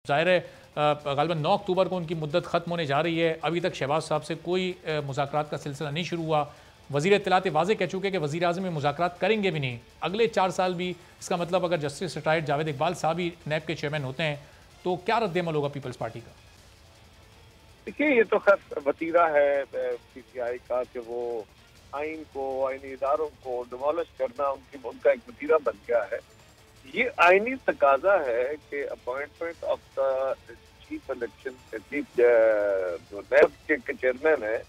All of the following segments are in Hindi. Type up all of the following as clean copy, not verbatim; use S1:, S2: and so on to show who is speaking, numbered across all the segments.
S1: ज़ाहिर है ग़ालिबन 9 अक्टूबर को उनकी मुद्दत ख़त्म होने जा रही है। अभी तक शहबाज साहब से कोई मुज़ाकरात का सिलसिला नहीं शुरू हुआ। वज़ीर इत्तलात वाज़े कह चुके कि वज़ीर आज़म में मुज़ाकरात करेंगे भी नहीं अगले 4 साल भी। इसका मतलब अगर जस्टिस रिटायर्ड जावेद इकबाल साहब ही नैब के चेयरमैन होते हैं तो क्या रद्द-ए-अमल होगा पीपल्स पार्टी का?
S2: देखिए, ये तो खैर वतीरा है पीटीआई का कि वो आइन को, आइनी इदारों को डिमोलिश करना उनका एक वतीरा बन गया है। ये आइनी तकाजा है कि appointment of the chief election जो नैब के चेयरमैन है,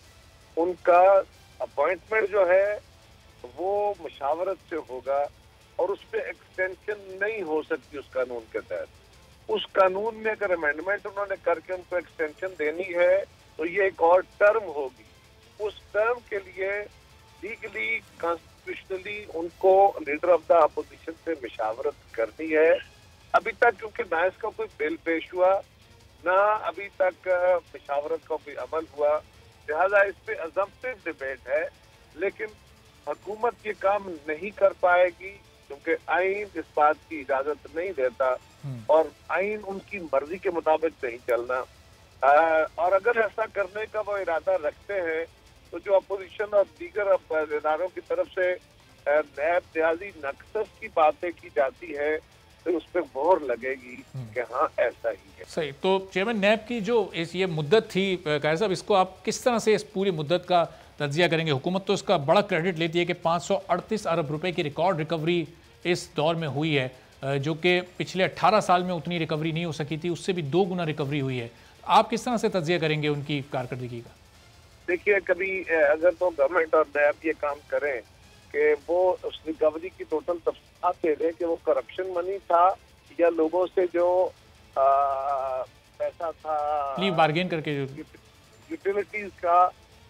S2: उनका अपॉइंटमेंट जो है वो मुशावरत से होगा और उस पर एक्सटेंशन नहीं हो सकती उस कानून के तहत। उस कानून में अगर अमेंडमेंट उन्होंने करके उनको एक्सटेंशन देनी है तो ये एक और टर्म होगी। उस टर्म के लिए लीगली कॉन्स्टिट्यूशनली उनको लीडर ऑफ द अपोजिशन से मुशावरत करनी है। अभी तक क्योंकि ना इसका कोई बिल पेश हुआ, ना अभी तक मुशावरत का कोई अमल हुआ, लिहाजा इस पे अजम्पटिव डिबेट है। लेकिन हुकूमत ये काम नहीं कर पाएगी क्योंकि आइन इस बात की इजाजत नहीं देता और आइन उनकी मर्जी के मुताबिक नहीं चलना। और अगर ऐसा करने का वो इरादा रखते हैं तो जो अपोजिशन और दीगर इदारों की तरफ से नैब न्याजी नक्सस की बातें की जाती है तो उस पर मोहर लगेगी कि हाँ ऐसा ही है।
S1: सही। तो चेयरमैन नैब की जो ये मुद्दत थी कायर साहब, इसको आप किस तरह से इस पूरी मुद्दत का तज्जिया करेंगे? हुकूमत तो इसका बड़ा क्रेडिट लेती है कि 538 अरब रुपए की रिकॉर्ड रिकवरी इस दौर में हुई है, जो कि पिछले 18 साल में उतनी रिकवरी नहीं हो सकी थी, उससे भी 2 गुना रिकवरी हुई है। आप किस तरह से तज्जिया करेंगे उनकी कारकर्दगी का?
S2: देखिए, कभी अगर तो गवर्नमेंट और नैब ये काम करें कि वो उस रिकवरी की टोटल तफसीलात दे दें कि वो करप्शन मनी था या लोगों से जो पैसा था
S1: प्ली बार्गेन करके जो
S2: यूटिलिटीज का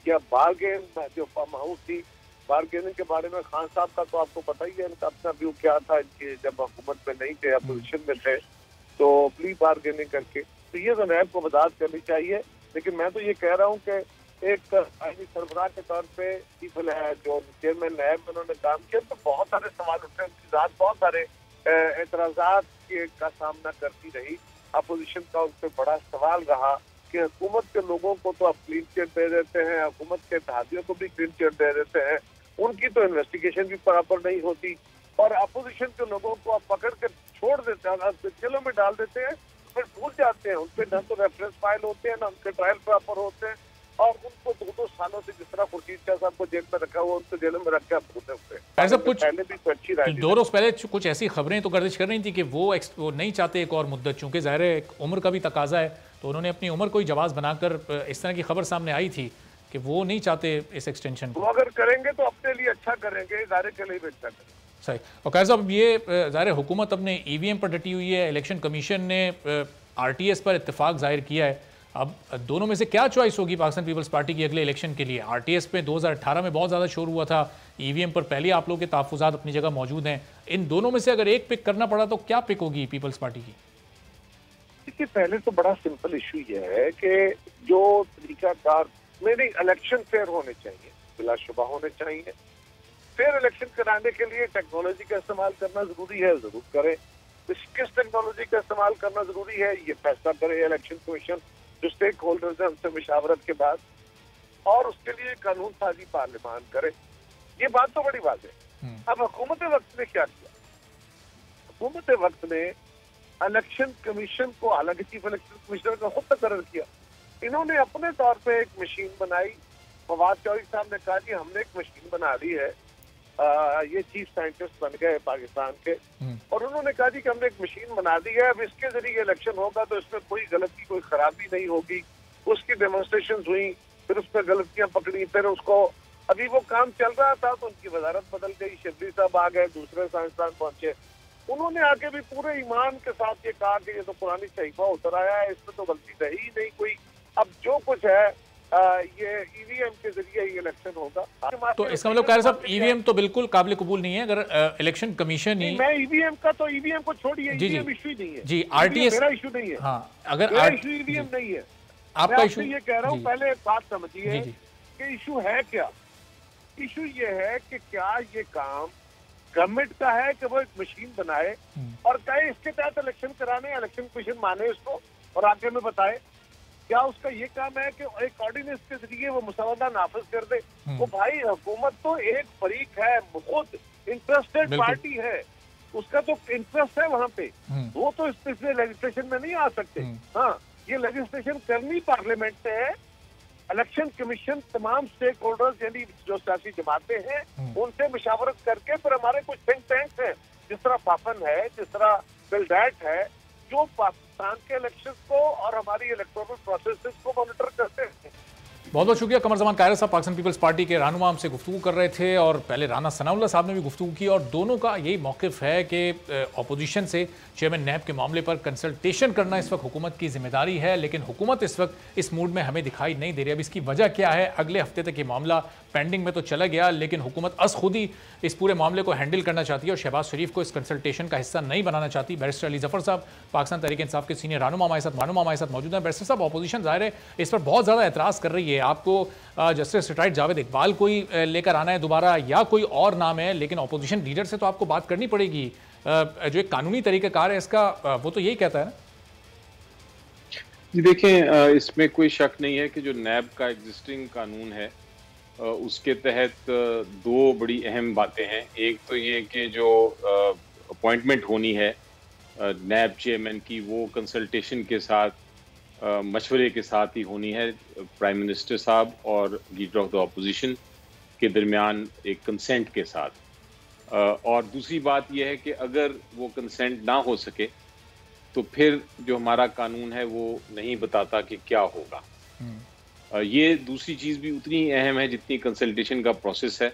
S2: या बार्गेन जो फार्म हाउस थी, बार्गेनिंग के बारे में खान साहब का तो आपको पता ही है, इनका अपना व्यू क्या था इनके जब हुकूमत में नहीं थे, अपोजिशन में थे, तो प्ली बार्गेनिंग करके तो ये तो नैब को वजाहत करनी चाहिए। लेकिन मैं तो ये कह रहा हूँ कि एक आईनी सरबराह के तौर पे जो चेयरमैन नैब उन्होंने काम किया तो बहुत सारे सवाल उठे, उनकी जात बहुत सारे एतराजात का सामना करती रही। अपोजिशन का उन पर बड़ा सवाल रहा कि हुकूमत के लोगों को तो आप क्लीन चिट दे देते हैं, हुकूमत के इत्तेहादियों को भी क्लीन चिट दे देते हैं, उनकी तो इन्वेस्टिगेशन भी बराबर नहीं होती और अपोजिशन के लोगों को आप पकड़ कर छोड़ देते हैं, जेलों में डाल देते हैं, फिर भूल जाते हैं। उनपे न तो रेफरेंस फाइल होते हैं, न उनके ट्रायल प्रॉपर होते हैं और उनको 2-2 सालों से जिस तरह खुर्शीद शाह साहब को जेल में रखा हुआ उनको जेल में रख के भूलते हुए।
S1: ऐसा कुछ
S2: पहले भी तो अच्छी रही,
S1: 2 रोज पहले कुछ ऐसी खबरें तो गर्दिश कर रही थी कि वो नहीं चाहते एक और मुद्दत, चूंकि ज़ाहिर है उम्र का भी तकाजा है, तो उन्होंने अपनी उम्र को ही जवाब बनाकर इस तरह की खबर सामने आई थी कि वो नहीं चाहते इस एक्सटेंशन को।
S2: वो अगर करेंगे तो अपने लिए अच्छा करेंगे, इदारे के लिए भी अच्छा करेंगे।
S1: सही। और कायर साहब, ये ज़ाहिर हुकूमत अपने ईवीएम पर डटी हुई है, इलेक्शन कमीशन ने आरटीएस पर इत्तेफाक जाहिर किया है। अब दोनों में से क्या चॉइस होगी पाकिस्तान पीपल्स पार्टी की अगले इलेक्शन के लिए? आरटीएस पे 2018 में बहुत ज़्यादा शोर हुआ था, ईवीएम पर पहले आप लोगों के तहफ़्फ़ुज़ात अपनी जगह मौजूद हैं। इन दोनों में से अगर एक पिक करना पड़ा तो क्या पिक होगी पीपल्स पार्टी की?
S2: देखिए, पहले तो बड़ा सिंपल इशू ये है कि जो तरीकाकार मेरे इलेक्शन फेयर होने चाहिए, बिलाशुबा होने चाहिए। फेयर इलेक्शन कराने के लिए टेक्नोलॉजी का इस्तेमाल करना जरूरी है, जरूर करें। किस टेक्नोलॉजी का इस्तेमाल करना जरूरी है ये फैसला करे इलेक्शन कमीशन, जो स्टेक होल्डर्स है उनसे मुशावरत के बाद, और उसके लिए कानून साजी पार्लियामान करे। ये बात तो बड़ी बात है। अब हुकूमत वक्त ने क्या किया? हुकूमत वक्त ने इलेक्शन कमीशन को, हालांकि चीफ इलेक्शन कमिश्नर का खुद तकर्रर किया, इन्होंने अपने तौर पे एक मशीन बनाई। फवाद चौधरी साहब ने कहा कि हमने एक मशीन बना ली है, ये चीफ साइंटिस्ट बन गए पाकिस्तान के, और उन्होंने कहा कि हमने एक मशीन बना दी है, अब इसके जरिए इलेक्शन होगा तो इसमें कोई गलती, कोई खराबी नहीं होगी। उसकी डेमोन्स्ट्रेशन हुई, फिर उस पर गलतियां पकड़ी, फिर उसको अभी वो काम चल रहा था तो उनकी वजारत बदल गई, शिबली साहब आ गए, दूसरे साइंसदान पहुंचे, उन्होंने आके भी पूरे ईमान के साथ ये कहा कि ये तो पुरानी सहीफा उतर आया है, इसमें तो गलती रही ही नहीं कोई। अब जो कुछ है ये ईवीएम के जरिए ही इलेक्शन होगा।
S1: तो इसका मतलब कायर साहब ईवीएम तो बिल्कुल काबिल कबूल नहीं है। अगर इलेक्शन कमीशन ही,
S2: मैं ईवीएम का तो ईवीएम को छोड़िए, ईवीएम इशू ही नहीं है
S1: जी, आरटीएस
S2: मेरा इशू नहीं है।
S1: हाँ, अगर
S2: इशू ईवीएम नहीं है,
S1: आपका इशू,
S2: ये कह रहा हूँ पहले बात समझिए कि इशू है क्या। इशू ये है कि क्या ये काम गवर्नमेंट का है कि वो एक मशीन बनाए और कहे इसके तहत इलेक्शन कराने, इलेक्शन कमीशन माने उसको और आगे में बताए। क्या उसका ये काम है कि एक ऑर्डिनेंस के जरिए वो मुसवदा नाफिज कर दे? वो भाई हुकूमत तो एक फरीक है, बहुत इंटरेस्टेड पार्टी है, उसका तो इंटरेस्ट है वहां पे, वो तो इसमें लेजिस्लेशन में नहीं आ सकते। हाँ, ये लेजिस्लेशन करनी पार्लियामेंट से है। इलेक्शन कमीशन तमाम स्टेक होल्डर्स यानी जो सियासी जमातें हैं उनसे मुशावरत करके फिर हमारे कुछ थिंक टैंक्स हैं, जिस तरह पापन है, जिस तरह बिलडैट है, जो पाकिस्तान के इलेक्शन को और हमारी इलेक्टोरल प्रोसेस को मॉनिटर करते हैं।
S1: बहुत बहुत शुक्रिया। कमर जमान कायरत साहब पाकिस्तान पीपल्स पार्टी के रहनुमा हमसे गुफ्तगू कर रहे थे और पहले राना सनाउल्लाह साहब ने भी गुफ्तगू की और दोनों का यही मौक़िफ़ है कि अपोजिशन से चेयरमैन नैब के मामले पर कंसल्टेशन करना इस वक्त हुकूमत की जिम्मेदारी है, लेकिन हुकूमत इस वक्त इस मूड में हमें दिखाई नहीं दे रही। अब इसकी वजह क्या है? अगले हफ्ते तक ये मामला पेंडिंग में तो चला गया, लेकिन हुकूमत अस खुद ही इस पूरे मामले को हैंडल करना चाहती है और शहबाज शरीफ को इस कंसल्टेशन का हिस्सा नहीं बनाना चाहती। बैरिस्टर अली जफर साहब पाकिस्तान तहरीक इंसाफ के सीनियर रहनुमा हमारे साथ मौजूद हैं। बैरिस्टर साहब, अपोजिशन ज़ाहिर है इस पर बहुत ज़्यादा एतराज़ कर रही है, आपको जस्टिस रिटायर्ड जावेद इकबाल को ही लेकर आना है दोबारा या कोई और नाम है, लेकिन अपोजिशन लीडर से तो आपको बात करनी पड़ेगी। जो एक कानूनी तरीक़ाकार है इसका, वो तो यही कहता है ना।
S3: जी देखें, इसमें कोई शक नहीं है कि जो नैब का एग्जिस्टिंग कानून है उसके तहत दो बड़ी अहम बातें हैं। एक तो ये कि जो अपॉइंटमेंट होनी है नैब चेयरमैन की, वो कंसल्टेशन के साथ, मशवरे के साथ ही होनी है। प्राइम मिनिस्टर साहब और लीडर ऑफ द अपोजिशन के दरमियान एक कंसेंट के साथ। और दूसरी बात यह है कि अगर वो कंसेंट ना हो सके तो फिर जो हमारा कानून है वो नहीं बताता कि क्या होगा। ये दूसरी चीज़ भी उतनी ही अहम है जितनी कंसल्टेशन का प्रोसेस है।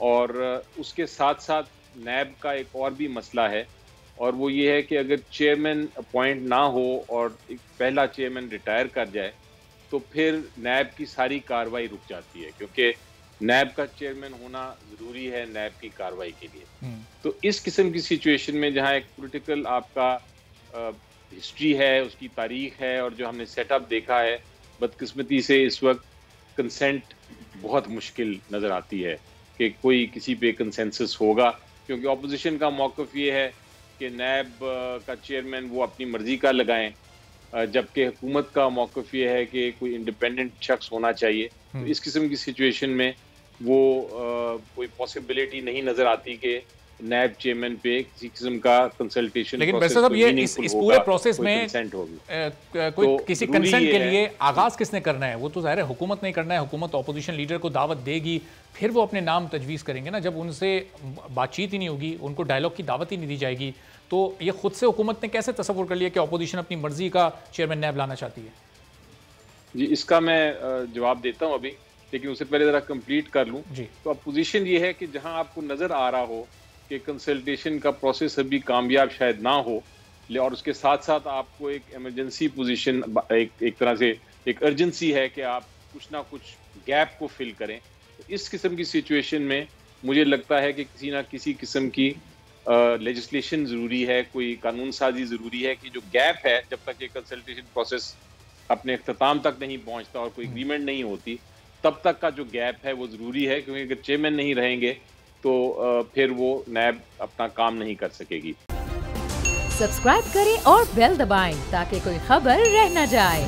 S3: और उसके साथ साथ नैब का एक और भी मसला है, और वो ये है कि अगर चेयरमैन अपॉइंट ना हो और एक पहला चेयरमैन रिटायर कर जाए तो फिर नैब की सारी कार्रवाई रुक जाती है, क्योंकि नैब का चेयरमैन होना ज़रूरी है नैब की कार्रवाई के लिए। तो इस किस्म की सिचुएशन में जहाँ एक पॉलिटिकल आपका हिस्ट्री है, उसकी तारीख है, और जो हमने सेटअप देखा है, बदकिस्मती से इस वक्त कंसेंट बहुत मुश्किल नज़र आती है कि कोई किसी पे कंसेंसस होगा, क्योंकि अपोजिशन का मौक़िफ़ ये है कि नैब का चेयरमैन वो अपनी मर्ज़ी का लगाएं, जबकि हुकूमत का मौक़िफ़ ये है कि कोई इंडिपेंडेंट शख्स होना चाहिए। तो इस किस्म की सिचुएशन में वो कोई पॉसिबिलिटी नहीं नज़र आती कि नैब चेयरमैन पे किसी किस्म का कंसल्टेशन।
S1: लेकिन वैसे साहब, ये इस पूरे प्रोसेस में कोई तो किसी कंसेंट के लिए आगाज किसने करना है? वो तो ज़ाहिर है हुकूमत नहीं करना है। हुकूमत अपोजिशन लीडर को दावत देगी, फिर वो अपने नाम तजवीज़ करेंगे ना। जब उनसे बातचीत ही नहीं होगी, उनको डायलॉग की दावत ही नहीं दी जाएगी, तो ये खुद से हुकूमत ने कैसे तसव्वुर कर लिया कि अपोजिशन अपनी मर्जी का चेयरमैन नैब लाना चाहती है?
S3: जी, इसका मैं जवाब देता हूँ अभी, लेकिन उससे पहले ज़रा कंप्लीट कर लूँ। तो अपोजिशन ये है कि जहाँ आपको नज़र आ रहा हो कि कंसल्टेशन का प्रोसेस अभी कामयाब शायद ना हो, और उसके साथ साथ आपको एक इमरजेंसी पोजीशन, एक तरह से एक अर्जेंसी है कि आप कुछ ना कुछ गैप को फिल करें, तो इस किस्म की सिचुएशन में मुझे लगता है कि किसी ना किसी किस्म की लेजिस्लेशन ज़रूरी है, कोई कानून साजी ज़रूरी है कि जो गैप है, जब तक ये कंसल्टेशन प्रोसेस अपने अख्ताम तक नहीं पहुँचता और कोई एग्रीमेंट नहीं होती, तब तक का जो गैप है वो ज़रूरी है, क्योंकि अगर चेयरमैन नहीं रहेंगे तो फिर वो नैब अपना काम नहीं कर सकेगी।
S4: सब्सक्राइब करें और बेल दबाएं ताकि कोई खबर रह न जाए।